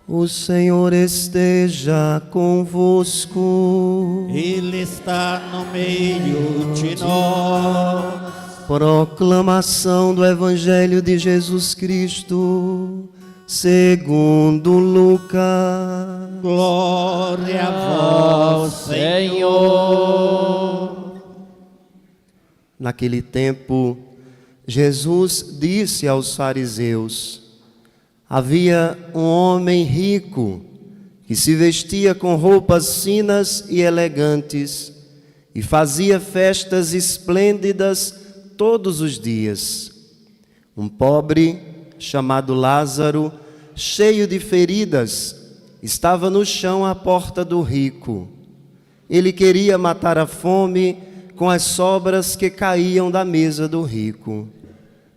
O Senhor esteja convosco. Ele está no meio de nós. Proclamação do Evangelho de Jesus Cristo, segundo Lucas. Glória a vós, Senhor. Naquele tempo, Jesus disse aos fariseus: havia um homem rico que se vestia com roupas finas e elegantes e fazia festas esplêndidas todos os dias. Um pobre chamado Lázaro, cheio de feridas, estava no chão à porta do rico. Ele queria matar a fome com as sobras que caíam da mesa do rico.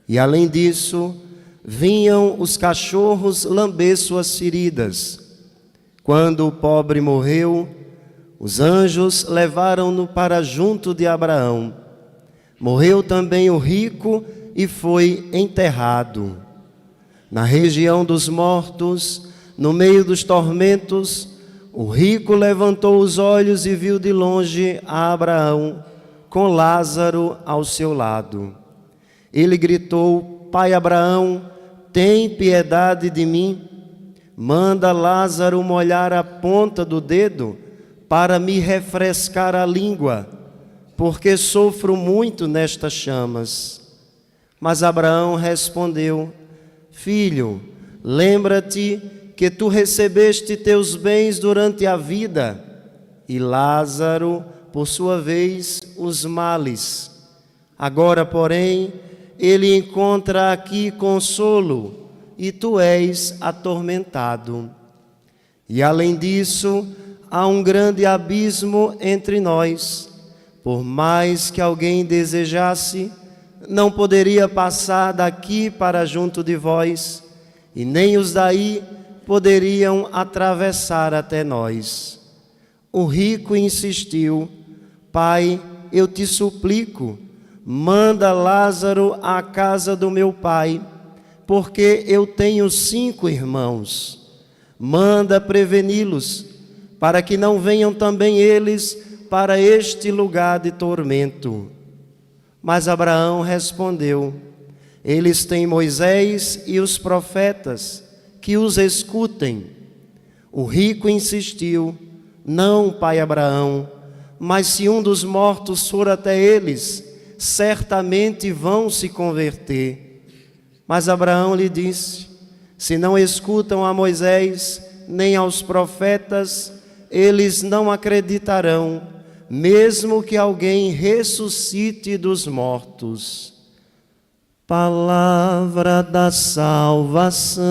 E além disso, vinham os cachorros lamber suas feridas. Quando o pobre morreu, os anjos levaram-no para junto de Abraão. Morreu também o rico e foi enterrado. Na região dos mortos, no meio dos tormentos, o rico levantou os olhos e viu de longe a Abraão, com Lázaro ao seu lado. Ele gritou: Pai Abraão, tem piedade de mim, manda Lázaro molhar a ponta do dedo para me refrescar a língua, porque sofro muito nestas chamas. Mas Abraão respondeu: Filho, lembra-te que tu recebeste teus bens durante a vida, e Lázaro, por sua vez, os males. Agora, porém, ele encontra aqui consolo, e tu és atormentado. E além disso, há um grande abismo entre nós. Por mais que alguém desejasse, não poderia passar daqui para junto de vós, e nem os daí poderiam atravessar até nós. O rico insistiu: Pai, eu te suplico, manda Lázaro à casa do meu pai, porque eu tenho 5 irmãos. Manda preveni-los, para que não venham também eles para este lugar de tormento. Mas Abraão respondeu: Eles têm Moisés e os profetas, que os escutem. O rico insistiu: Não, pai Abraão, mas se um dos mortos for até eles, certamente vão se converter. Mas Abraão lhe disse: Se não escutam a Moisés nem aos profetas, eles não acreditarão, mesmo que alguém ressuscite dos mortos. Palavra da salvação.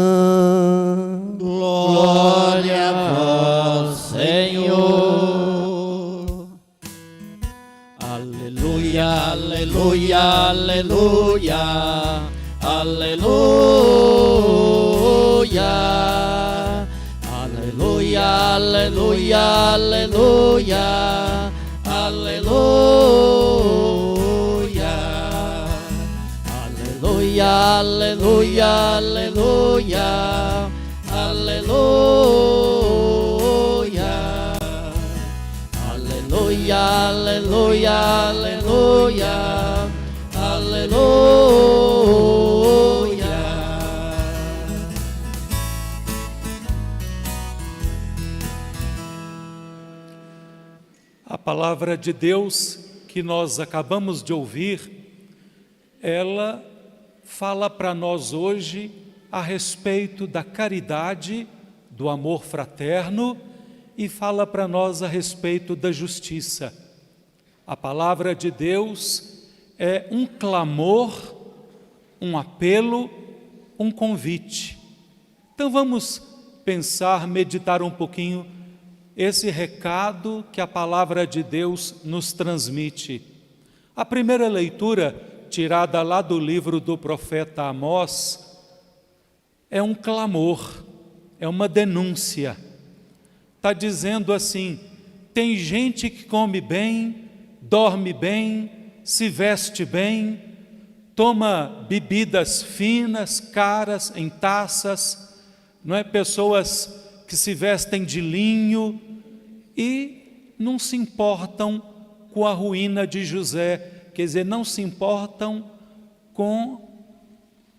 Glória a vós, Senhor. Aleluia, aleluia, aleluia, aleluia, aleluia, aleluia, aleluia, aleluia, aleluia, aleluia, aleluia, aleluia, aleluia, aleluia, aleluia, aleluia. A palavra de Deus que nós acabamos de ouvir, ela fala para nós hoje a respeito da caridade, do amor fraterno, e fala para nós a respeito da justiça. A palavra de Deus é um clamor, um apelo, um convite. Então vamos pensar, meditar um pouquinho esse recado que a palavra de Deus nos transmite. A primeira leitura, tirada lá do livro do profeta Amós, é um clamor, é uma denúncia. Está dizendo assim: tem gente que come bem, dorme bem, se veste bem, toma bebidas finas, caras, em taças, não é? Pessoas que se vestem de linho e não se importam com a ruína de José, quer dizer, não se importam com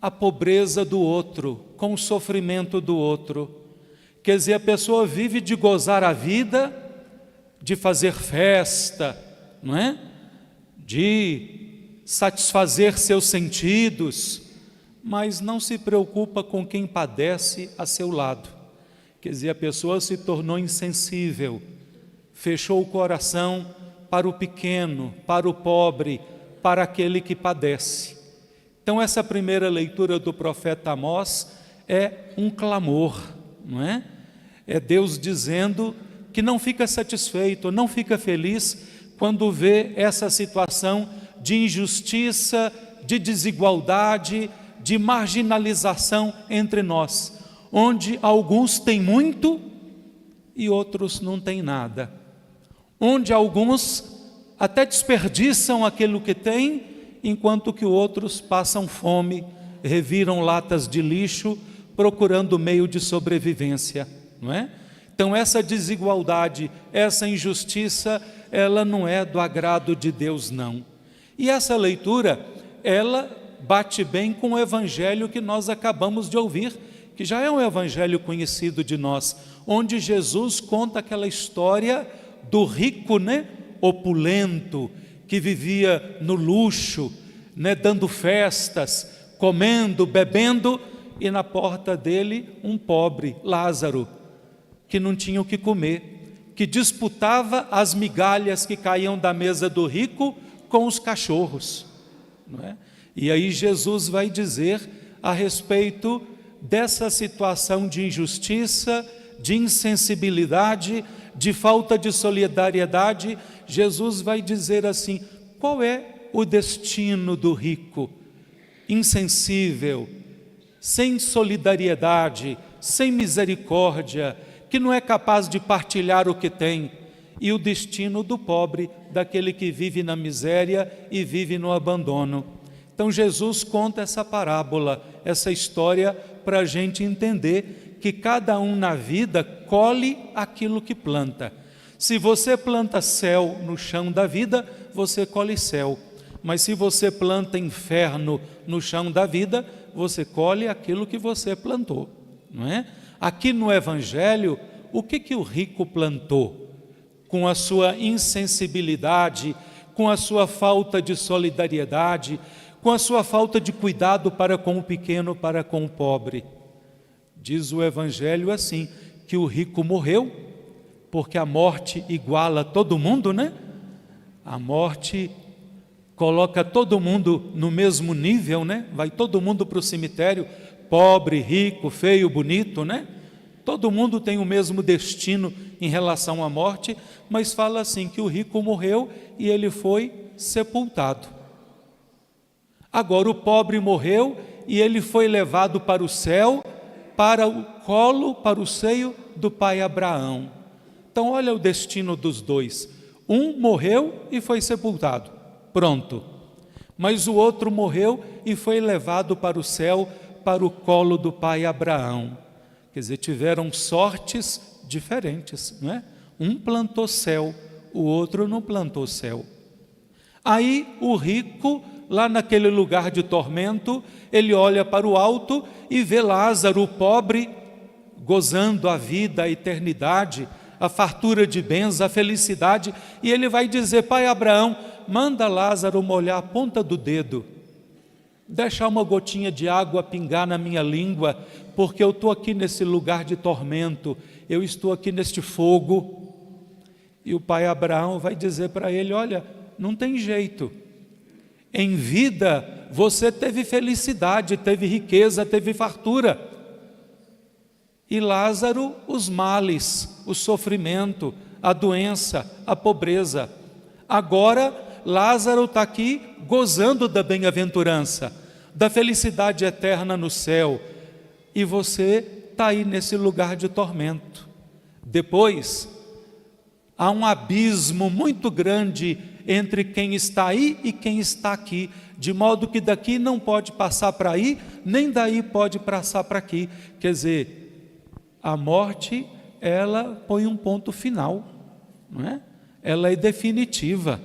a pobreza do outro, com o sofrimento do outro. Quer dizer, a pessoa vive de gozar a vida, de fazer festa, não é? De satisfazer seus sentidos, mas não se preocupa com quem padece a seu lado. Quer dizer, a pessoa se tornou insensível, fechou o coração para o pequeno, para o pobre, para aquele que padece. Então essa primeira leitura do profeta Amós é um clamor, não é? É Deus dizendo que não fica satisfeito, não fica feliz quando vê essa situação de injustiça, de desigualdade, de marginalização entre nós, onde alguns têm muito e outros não têm nada, onde alguns até desperdiçam aquilo que têm, enquanto que outros passam fome, reviram latas de lixo, procurando meio de sobrevivência, não é? Então essa desigualdade, essa injustiça, ela não é do agrado de Deus, não. E essa leitura, ela bate bem com o evangelho que nós acabamos de ouvir, que já é um evangelho conhecido de nós, onde Jesus conta aquela história do rico, né, opulento, que vivia no luxo, né, dando festas, comendo, bebendo, e na porta dele um pobre, Lázaro, que não tinha o que comer, que disputava as migalhas que caíam da mesa do rico com os cachorros, não é? E aí Jesus vai dizer a respeito dessa situação de injustiça, de insensibilidade, de falta de solidariedade. Jesus vai dizer assim: qual é o destino do rico? Insensível, sem solidariedade, sem misericórdia, que não é capaz de partilhar o que tem. E o destino do pobre, daquele que vive na miséria e vive no abandono. Então Jesus conta essa parábola, essa história, para a gente entender que cada um na vida colhe aquilo que planta. Se você planta céu no chão da vida, você colhe céu. Mas se você planta inferno no chão da vida, você colhe aquilo que você plantou, não é? Aqui no Evangelho, o que o rico plantou? Com a sua insensibilidade, com a sua falta de solidariedade, com a sua falta de cuidado para com o pequeno, para com o pobre. Diz o Evangelho assim, que o rico morreu, porque a morte iguala todo mundo, né? A morte coloca todo mundo no mesmo nível, né? Vai todo mundo para o cemitério, pobre, rico, feio, bonito, né? Todo mundo tem o mesmo destino em relação à morte, mas fala assim, que o rico morreu e ele foi sepultado. Agora o pobre morreu e ele foi levado para o céu, para o colo, para o seio do pai Abraão. Então olha o destino dos dois. Um morreu e foi sepultado, pronto. Mas o outro morreu e foi levado para o céu, para o colo do pai Abraão. Quer dizer, tiveram sortes diferentes, não é? Um plantou céu, o outro não plantou céu. Aí o rico, lá naquele lugar de tormento, ele olha para o alto e vê Lázaro, o pobre, gozando a vida, a eternidade, a fartura de bens, a felicidade, e ele vai dizer: pai Abraão, manda Lázaro molhar a ponta do dedo, deixar uma gotinha de água pingar na minha língua, porque eu estou aqui nesse lugar de tormento, eu estou aqui neste fogo. E o pai Abraão vai dizer para ele: olha, não tem jeito, em vida você teve felicidade, teve riqueza, teve fartura, e Lázaro os males, o sofrimento, a doença, a pobreza. Agora Lázaro está aqui gozando da bem-aventurança, da felicidade eterna no céu, e você está aí nesse lugar de tormento. Depois, há um abismo muito grande entre quem está aí e quem está aqui, de modo que daqui não pode passar para aí, nem daí pode passar para aqui. Quer dizer, a morte ela põe um ponto final, não é? Ela é definitiva.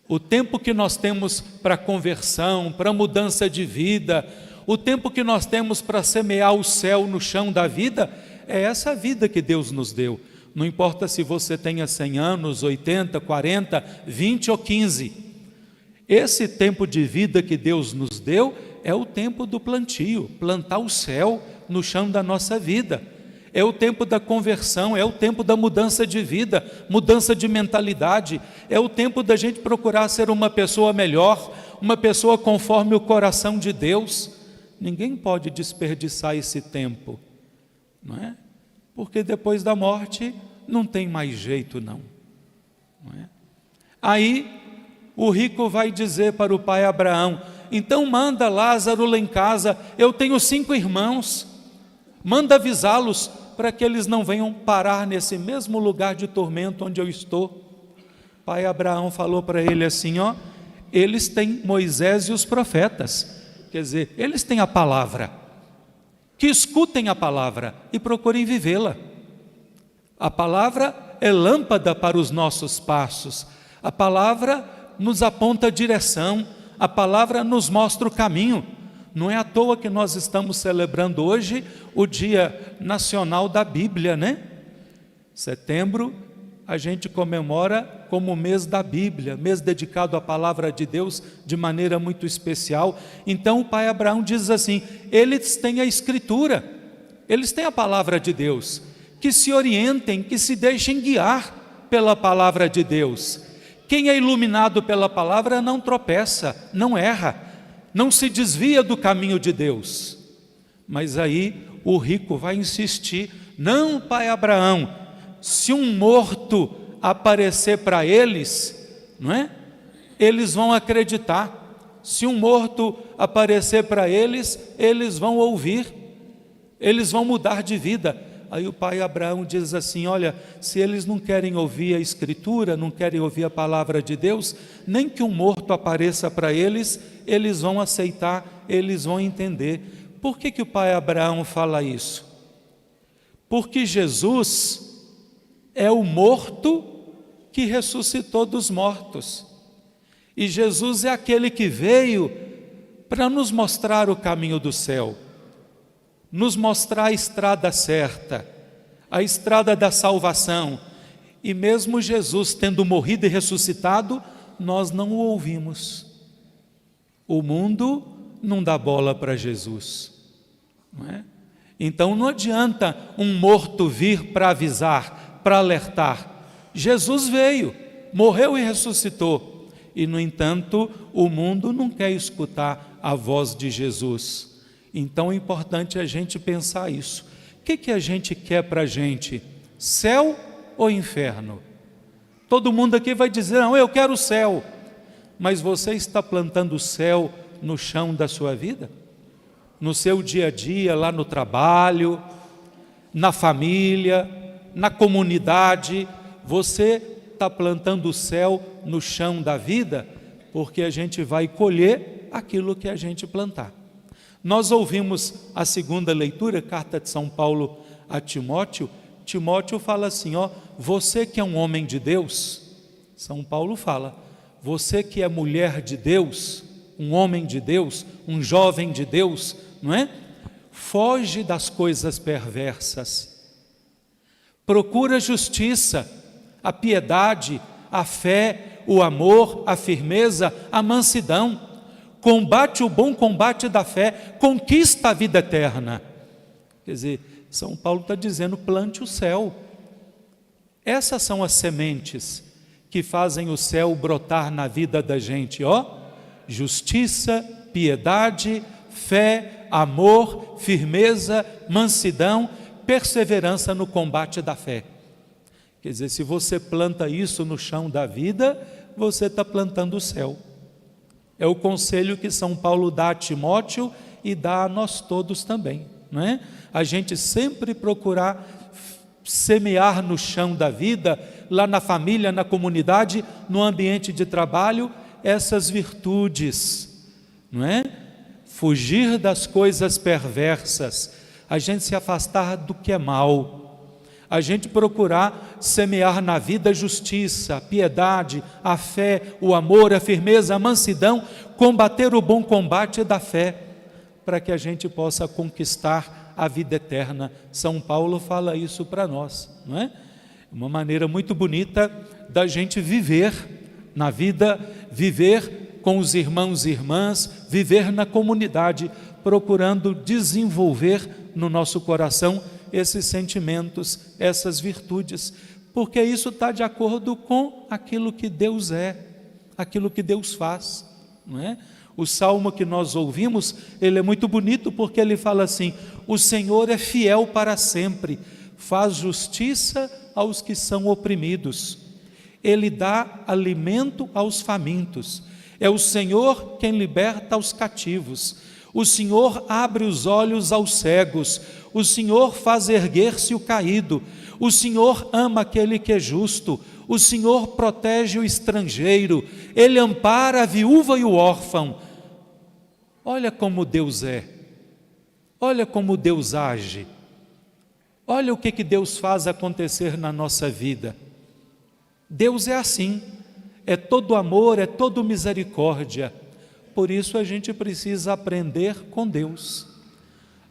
O tempo que nós temos para conversão, para mudança de vida, o tempo que nós temos para semear o céu no chão da vida, é essa vida que Deus nos deu. Não importa se você tenha 100 anos, 80, 40, 20 ou 15. Esse tempo de vida que Deus nos deu é o tempo do plantio, plantar o céu no chão da nossa vida. É o tempo da conversão, é o tempo da mudança de vida, mudança de mentalidade. É o tempo da gente procurar ser uma pessoa melhor, uma pessoa conforme o coração de Deus. Ninguém pode desperdiçar esse tempo, não é? Porque depois da morte não tem mais jeito não é? Aí o rico vai dizer para o pai Abraão: então manda Lázaro lá em casa, eu tenho 5 irmãos, manda avisá-los para que eles não venham parar nesse mesmo lugar de tormento onde eu estou. Pai Abraão falou para ele assim: ó, eles têm Moisés e os profetas, quer dizer, eles têm a palavra, que escutem a palavra e procurem vivê-la. A palavra é lâmpada para os nossos passos, a palavra nos aponta a direção, a palavra nos mostra o caminho. Não é à toa que nós estamos celebrando hoje o Dia Nacional da Bíblia, né? Setembro a gente comemora como o mês da Bíblia, mês dedicado à palavra de Deus de maneira muito especial. Então o pai Abraão diz assim: eles têm a Escritura, eles têm a palavra de Deus, que se orientem, que se deixem guiar pela palavra de Deus. Quem é iluminado pela palavra não tropeça, não erra, não se desvia do caminho de Deus. Mas aí o rico vai insistir: não, pai Abraão, se um morto aparecer para eles, não é? Eles vão acreditar. Se um morto aparecer para eles, eles vão ouvir, eles vão mudar de vida. Aí o pai Abraão diz assim: olha, se eles não querem ouvir a Escritura, não querem ouvir a palavra de Deus, nem que um morto apareça para eles, eles vão aceitar, eles vão entender. Por que o pai Abraão fala isso? Porque Jesus é o morto que ressuscitou dos mortos. E Jesus é aquele que veio para nos mostrar o caminho do céu, nos mostrar a estrada certa, a estrada da salvação. E mesmo Jesus tendo morrido e ressuscitado, nós não o ouvimos. O mundo não dá bola para Jesus, não é? Então não adianta um morto vir para avisar, para alertar. Jesus veio, morreu e ressuscitou. E no entanto, o mundo não quer escutar a voz de Jesus. Então é importante a gente pensar isso. O que a gente quer para a gente? Céu ou inferno? Todo mundo aqui vai dizer: não, eu quero o céu. Mas você está plantando o céu no chão da sua vida? No seu dia a dia, lá no trabalho, na família, na comunidade, você está plantando o céu no chão da vida? Porque a gente vai colher aquilo que a gente plantar. Nós ouvimos a segunda leitura, carta de São Paulo a Timóteo. Timóteo fala assim: ó, você que é um homem de Deus, São Paulo fala, você que é mulher de Deus, um homem de Deus, um jovem de Deus, não é? Foge das coisas perversas, procura a justiça, a piedade, a fé, o amor, a firmeza, a mansidão, combate o bom combate da fé, conquista a vida eterna. Quer dizer, São Paulo está dizendo: plante o céu. Essas são as sementes que fazem o céu brotar na vida da gente, ó: justiça, piedade, fé, amor, firmeza, mansidão, perseverança no combate da fé. Quer dizer, se você planta isso no chão da vida, você está plantando o céu. É o conselho que São Paulo dá a Timóteo e dá a nós todos também, não é? A gente sempre procurar semear no chão da vida, lá na família, na comunidade, no ambiente de trabalho, essas virtudes, não é? Fugir das coisas perversas, a gente se afastar do que é mal. a gente procurar semear na vida a justiça, a piedade, a fé, o amor, a firmeza, a mansidão, combater o bom combate da fé, para que a gente possa conquistar a vida eterna. São Paulo fala isso para nós, não é? Uma maneira muito bonita da gente viver na vida, viver com os irmãos e irmãs, viver na comunidade, procurando desenvolver no nosso coração esses sentimentos, essas virtudes, porque isso está de acordo com aquilo que Deus é, aquilo que Deus faz, não é? O salmo que nós ouvimos, ele é muito bonito porque ele fala assim: o Senhor é fiel para sempre, faz justiça aos que são oprimidos, Ele dá alimento aos famintos, é o Senhor quem liberta os cativos, o Senhor abre os olhos aos cegos, o Senhor faz erguer-se o caído, o Senhor ama aquele que é justo, o Senhor protege o estrangeiro, Ele ampara a viúva e o órfão. Olha como Deus é, olha como Deus age, olha o que Deus faz acontecer na nossa vida. Deus é assim, é todo amor, é todo misericórdia. Por isso a gente precisa aprender com Deus,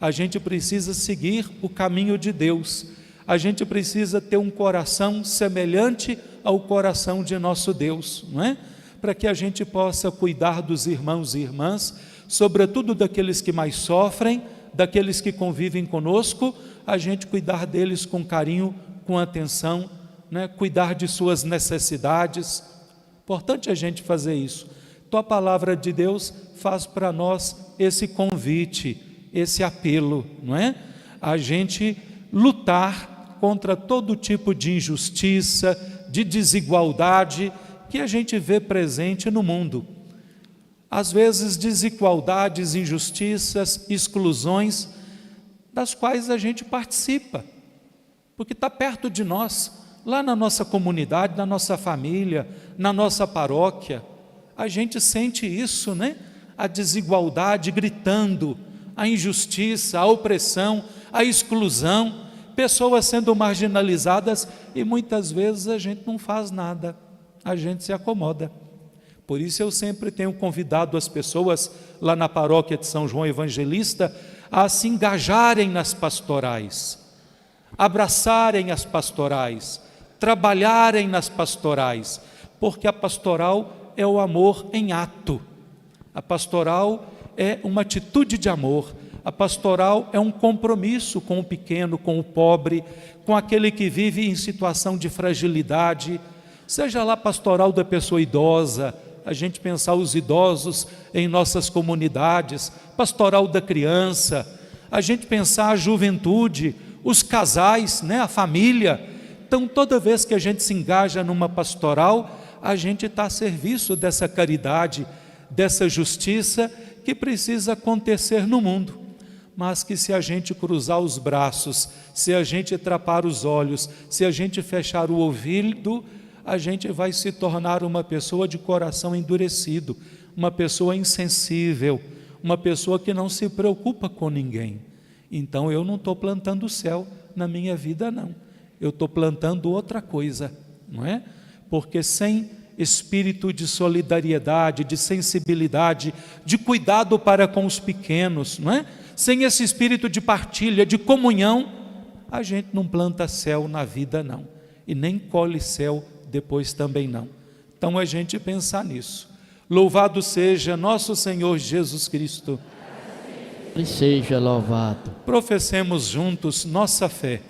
a gente precisa seguir o caminho de Deus, a gente precisa ter um coração semelhante ao coração de nosso Deus, não é? Para que a gente possa cuidar dos irmãos e irmãs, sobretudo daqueles que mais sofrem, daqueles que convivem conosco, a gente cuidar deles com carinho, com atenção, né? Cuidar de suas necessidades. Importante a gente fazer isso. Então a palavra de Deus faz para nós esse convite, esse apelo, não é? A gente lutar contra todo tipo de injustiça, de desigualdade que a gente vê presente no mundo. Às vezes desigualdades, injustiças, exclusões, das quais a gente participa, porque está perto de nós, lá na nossa comunidade, na nossa família, na nossa paróquia. A gente sente isso, né? A desigualdade gritando, a injustiça, a opressão, a exclusão, pessoas sendo marginalizadas e muitas vezes a gente não faz nada, a gente se acomoda. Por isso eu sempre tenho convidado as pessoas lá na paróquia de São João Evangelista a se engajarem nas pastorais, abraçarem as pastorais, trabalharem nas pastorais, porque a pastoral é o amor em ato, a pastoral é uma atitude de amor, a pastoral é um compromisso com o pequeno, com o pobre, com aquele que vive em situação de fragilidade, seja lá pastoral da pessoa idosa, a gente pensar os idosos em nossas comunidades, pastoral da criança, a gente pensar a juventude, os casais, né, a família. Então toda vez que a gente se engaja numa pastoral, a gente está a serviço dessa caridade, dessa justiça que precisa acontecer no mundo, mas que se a gente cruzar os braços, se a gente trapar os olhos, se a gente fechar o ouvido, a gente vai se tornar uma pessoa de coração endurecido, uma pessoa insensível, uma pessoa que não se preocupa com ninguém. Então eu não estou plantando o céu na minha vida, não. Eu estou plantando outra coisa, não é? Porque sem espírito de solidariedade, de sensibilidade, de cuidado para com os pequenos, não é? Sem esse espírito de partilha, de comunhão, a gente não planta céu na vida, não. E nem colhe céu depois também não. Então a gente pensar nisso. Louvado seja nosso Senhor Jesus Cristo. Ele seja louvado. Professemos juntos nossa fé.